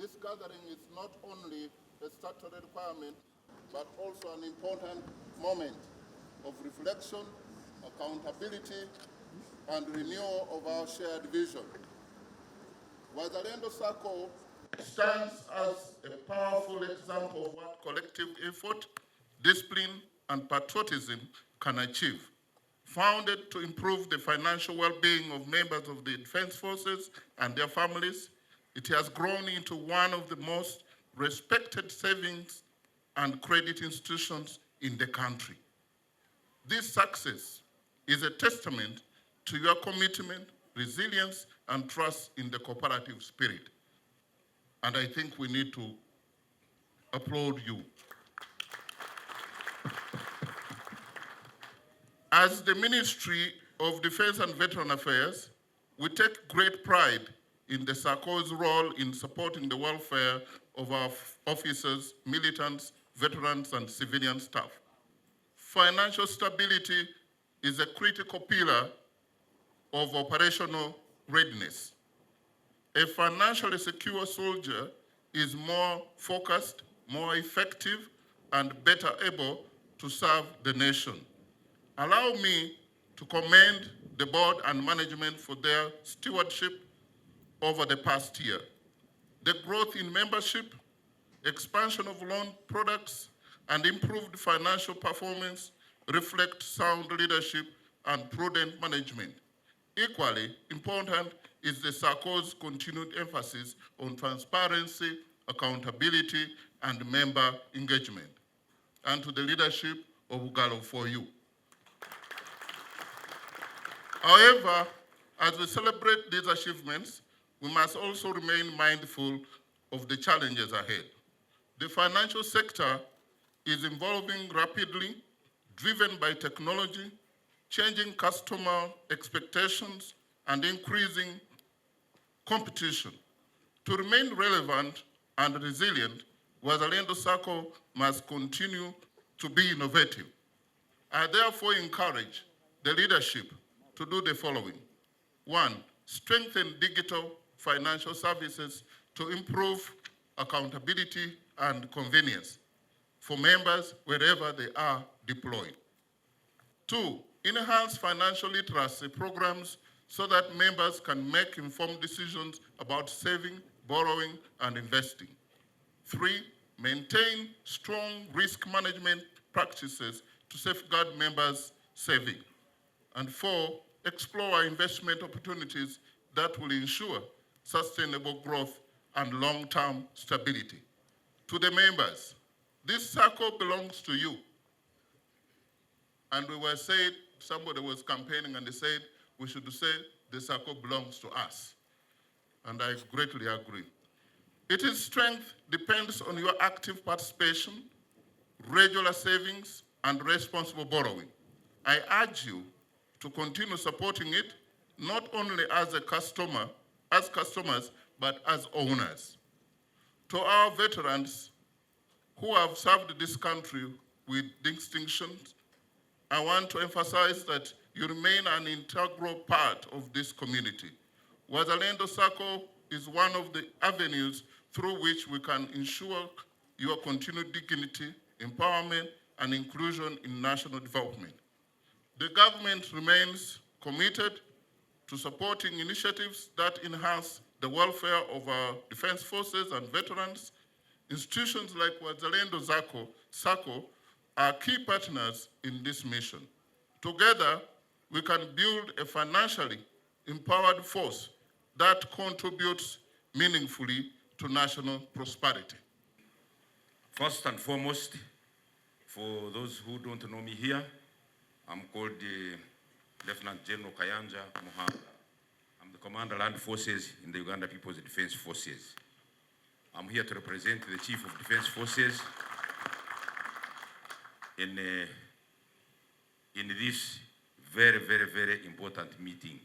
This gathering is not only a statutory requirement, but also an important moment of reflection, accountability, and renewal of our shared vision. Wazalendo SACCO stands as a powerful example of what collective effort, discipline, and patriotism can achieve. Founded to improve the financial well-being of members of the Defense Forces and their families, it has grown into one of the most respected savings and credit institutions in the country. This success is a testament to your commitment, resilience, and trust in the cooperative spirit. And I think we need to applaud you. As the Ministry of Defense and Veteran Affairs, we take great pride in the SACCO's role in supporting the welfare of our officers, militants, veterans, and civilian staff. Financial stability is a critical pillar of operational readiness. A financially secure soldier is more focused, more effective, and better able to serve the nation. Allow me to commend the board and management for their stewardship over the past year. The growth in membership, expansion of loan products, and improved financial performance reflect sound leadership and prudent management. Equally important is the SACCO's continued emphasis on transparency, accountability, and member engagement, and to the leadership of Ugalo for You. However, as we celebrate these achievements, we must also remain mindful of the challenges ahead. The financial sector is evolving rapidly, driven by technology, changing customer expectations, and increasing competition. To remain relevant and resilient, Wazalendo SACCO must continue to be innovative. I therefore encourage the leadership to do the following. 1, strengthen digital financial services to improve accountability and convenience for members wherever they are deployed. 2, enhance financial literacy programs so that members can make informed decisions about saving, borrowing, and investing. 3, maintain strong risk management practices to safeguard members' saving. And 4, explore investment opportunities that will ensure sustainable growth and long-term stability. To the members, this SACCO belongs to you. And we were said, somebody was campaigning and they said, we should say the SACCO belongs to us. And I greatly agree. Its strength depends on your active participation, regular savings, and responsible borrowing. I urge you to continue supporting it, not only as customers, but as owners. To our veterans who have served this country with distinctions, I want to emphasize that you remain an integral part of this community. Wazalendo SACCO is one of the avenues through which we can ensure your continued dignity, empowerment, and inclusion in national development. The government remains committed to supporting initiatives that enhance the welfare of our defense forces and veterans. Institutions like Wazalendo SACCO are key partners in this mission. Together, we can build a financially empowered force that contributes meaningfully to national prosperity. First and foremost, for those who don't know me here, I'm called Lieutenant General Kayanja Muhoozi. I'm the Commander Land Forces in the Uganda People's Defense Forces. I'm here to represent the Chief of Defense Forces in this very, very, very important meeting.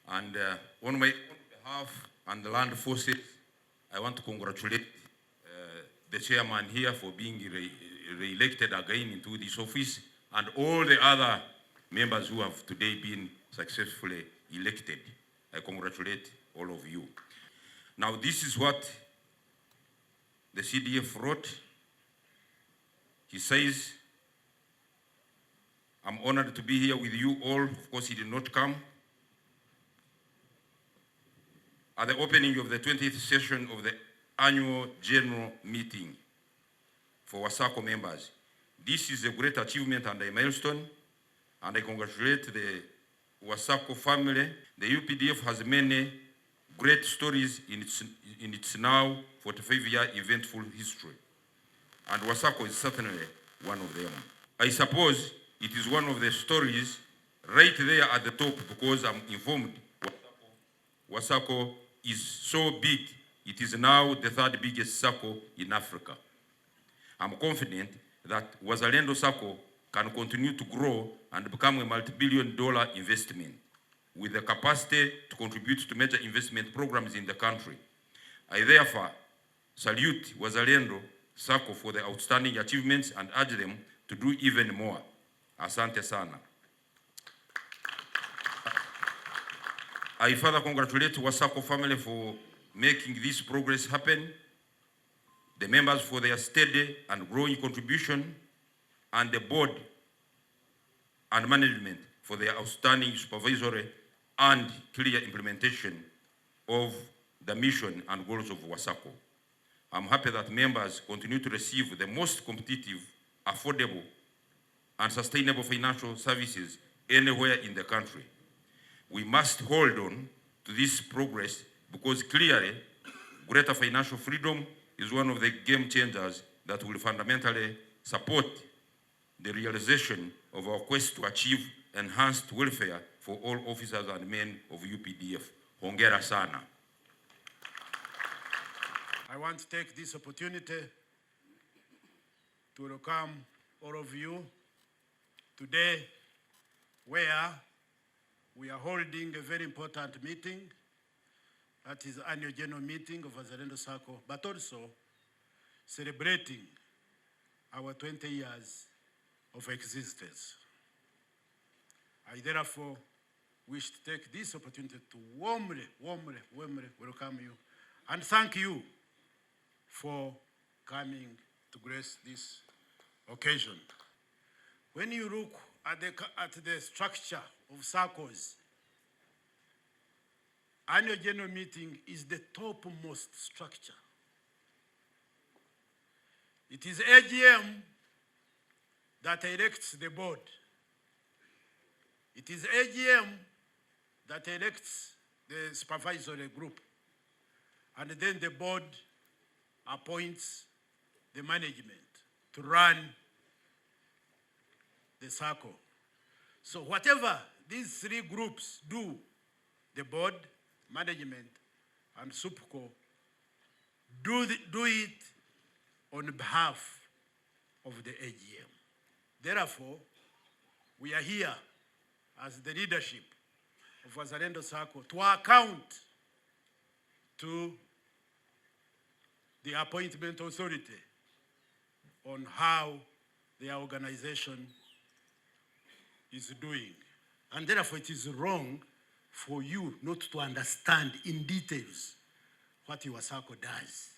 And on my own behalf and the Land Forces, I want to congratulate the chairman here for being re-elected again into this office, and all the other members who have today been successfully elected. I congratulate all of you. Now, this is what the CDF wrote. He says, I'm honored to be here with you all. Of course, he did not come. At the opening of the 20th session of the annual general meeting for SACCO members. This is a great achievement and a milestone, and I congratulate the SACCO family. The UPDF has many great stories in its now 45-year eventful history, and SACCO is certainly one of them. I suppose it is one of the stories right there at the top, because I'm informed SACCO is so big, it is now the third biggest SACCO in Africa. I'm confident that Wazalendo SACCO can continue to grow and become a multi-billion-dollar investment with the capacity to contribute to major investment programs in the country. I therefore salute Wazalendo SACCO for the outstanding achievements and urge them to do even more. Asante sana. I further congratulate SACCO family for making this progress happen, the members for their steady and growing contribution, and the board and management for their outstanding supervisory and clear implementation of the mission and goals of SACCO. I'm happy that members continue to receive the most competitive, affordable, and sustainable financial services anywhere in the country. We must hold on to this progress, because clearly greater financial freedom is one of the game changers that will fundamentally support the realization of our quest to achieve enhanced welfare for all officers and men of UPDF. Hongera sana. I want to take this opportunity to welcome all of you today, where we are holding a very important meeting, that is annual general meeting of Wazalendo SACCO, but also celebrating our 20 years of existence. I therefore wish to take this opportunity to warmly welcome you and thank you for coming to grace this occasion. When you look at the structure of SACCOs, annual general meeting is the topmost structure. It is AGM that elects the board. It is AGM that elects the supervisory group. And then the board appoints the management to run the SACCO. So whatever these three groups do, the board, management, and SUPCO, do it on behalf of the AGM. Therefore, we are here as the leadership of Wazalendo SACCO to account to the appointment authority on how the organization is doing. And therefore it is wrong for you not to understand in details what your SACCO does.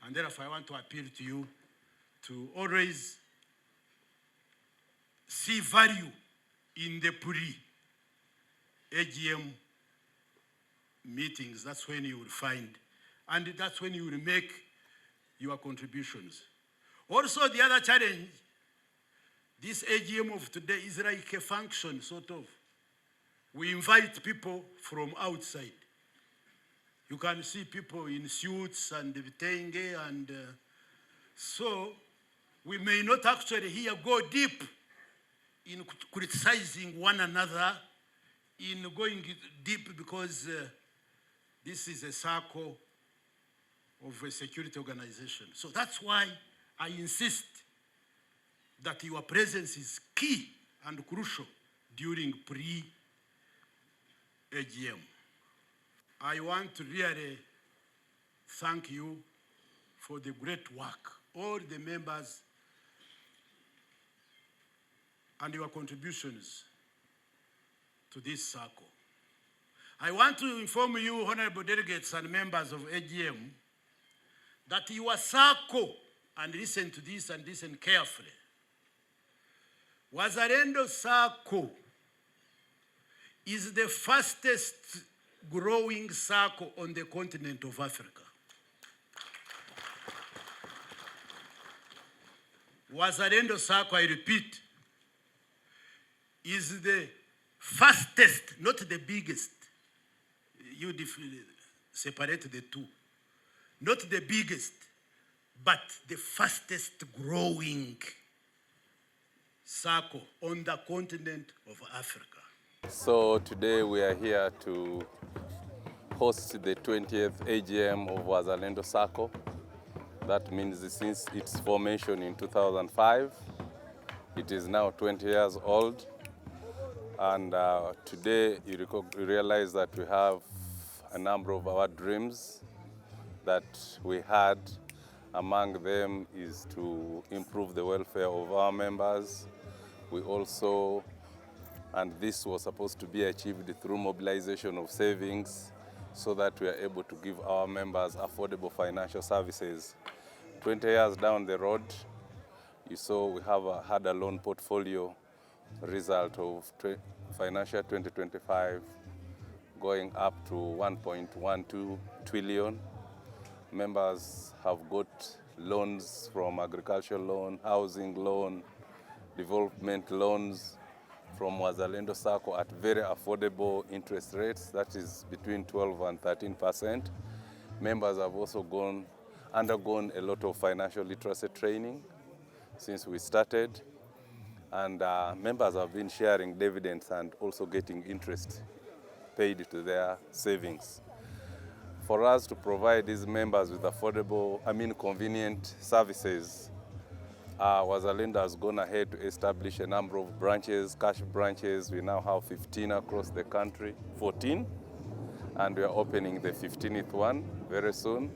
And therefore I want to appeal to you to always see value in the pre-AGM meetings. That's when you will find, and that's when you will make your contributions. Also, the other challenge, this AGM of today is like a function, sort of. We invite people from outside. You can see people in suits and vitenge, and so we may not actually here go deep in criticizing one another, in going deep, because this is a circle of a security organization. So that's why I insist that your presence is key and crucial during pre-AGM. I want to really thank you for the great work, all the members, and your contributions to this circle. I want to inform you, honorable delegates and members of AGM, that your SACCO, and listen to this and listen carefully, Wazalendo SACCO is the fastest growing SACCO on the continent of Africa. Wazalendo SACCO, I repeat, is the fastest, not the biggest. You separate the two. Not the biggest, but the fastest growing SACCO on the continent of Africa. So today we are here to host the 20th AGM of Wazalendo SACCO. That means since its formation in 2005, it is now 20 years old. And today you realize that we have a number of our dreams that we had. Among them is to improve the welfare of our members. We also, and this was supposed to be achieved through mobilization of savings so that we are able to give our members affordable financial services. 20 years down the road, you saw we have had a loan portfolio result of financial 2025 going up to 1.12 trillion. Members have got loans from agricultural loan, housing loan, development loans from Wazalendo SACCO at very affordable interest rates, that is between 12 and 13%. Members have also undergone a lot of financial literacy training since we started, and members have been sharing dividends and also getting interest paid to their savings. For us to provide these members with affordable, convenient services, Wazalendo has gone ahead to establish a number of branches, cash branches. We now have 15 across the country, 14, and we are opening the 15th one very soon.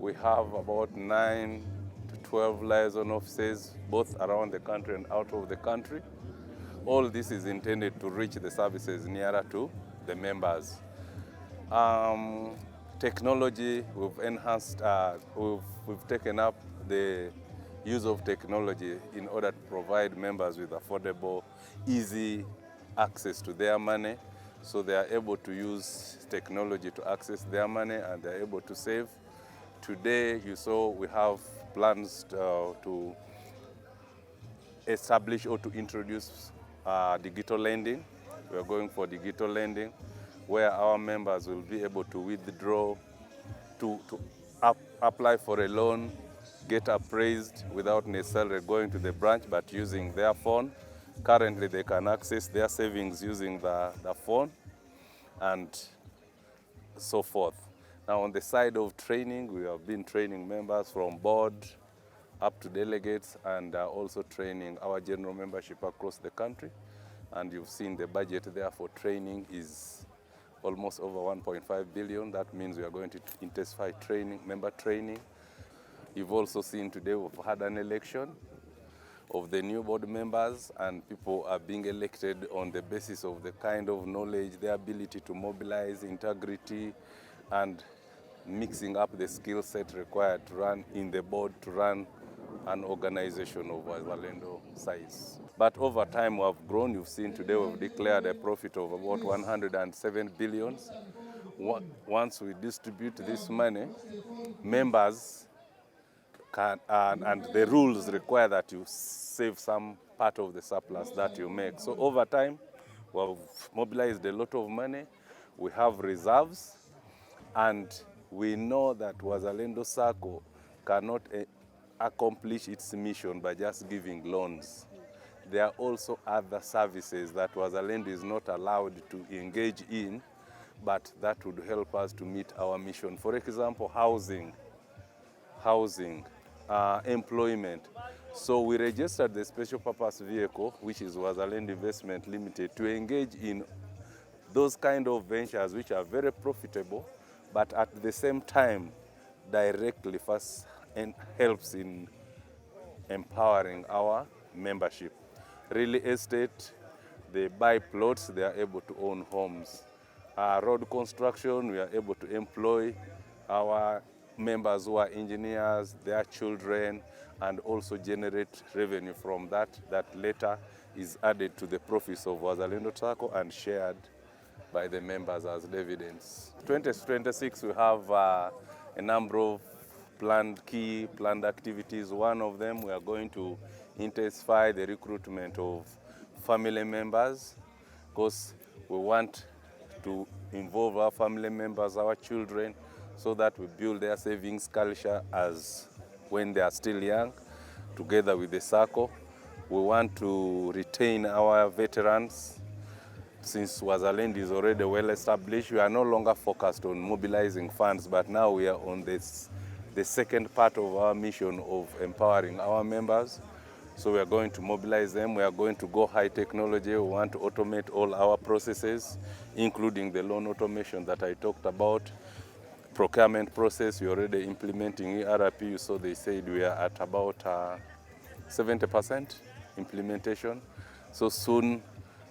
We have about 9 to 12 liaison offices, both around the country and out of the country. All this is intended to reach the services nearer to the members. Technology, we've enhanced, we've taken up the use of technology in order to provide members with affordable, easy access to their money, so they are able to use technology to access their money and they're able to save. Today, you saw we have plans to establish or to introduce digital lending. We are going for digital lending, where our members will be able to withdraw, to apply for a loan, get appraised without necessarily going to the branch, but using their phone. Currently, they can access their savings using the phone and so forth. Now, on the side of training, we have been training members from board up to delegates, and also training our general membership across the country. And you've seen the budget there for training is almost over 1.5 billion. That means we are going to intensify training, member training. You've also seen today we've had an election of the new board members, and people are being elected on the basis of the kind of knowledge, their ability to mobilize, integrity, and mixing up the skill set required to run in the board, to run an organization of Wazalendo size. But over time we have grown. You've seen today we've declared a profit of about 107 billion. Once we distribute this money, members can, and the rules require that you save some part of the surplus that you make. So over time, we've mobilized a lot of money. We have reserves, and we know that Wazalendo SACCO cannot accomplish its mission by just giving loans. There are also other services that Wazalendo is not allowed to engage in, but that would help us to meet our mission. For example, housing, employment. So we registered the special purpose vehicle, which is Wazalendo Investment Limited, to engage in those kind of ventures which are very profitable, but at the same time directly first helps in empowering our membership. Real estate, they buy plots, they are able to own homes. road construction, we are able to employ our members who are engineers, their children, and also generate revenue from that later is added to the profits of Wazalendo SACCO and shared by the members as dividends. 2026, we have a number of key planned activities. One of them, we are going to intensify the recruitment of family members, because we want to involve our family members, our children, so that we build their savings culture as when they are still young, together with the SACCO. We want to retain our veterans. Since Wazalendo is already well established, we are no longer focused on mobilizing funds, but now we are on the second part of our mission of empowering our members. So we are going to mobilize them. We are going to go high technology. We want to automate all our processes, including the loan automation that I talked about. Procurement process, we're already implementing ERP, so they said we are at about 70% implementation. So soon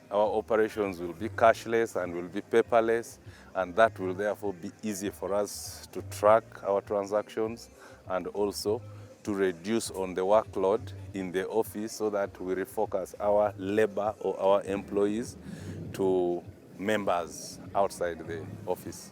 our operations will be cashless and will be paperless, and that will therefore be easy for us to track our transactions and also to reduce on the workload in the office, so that we refocus our labor or our employees to members outside the office.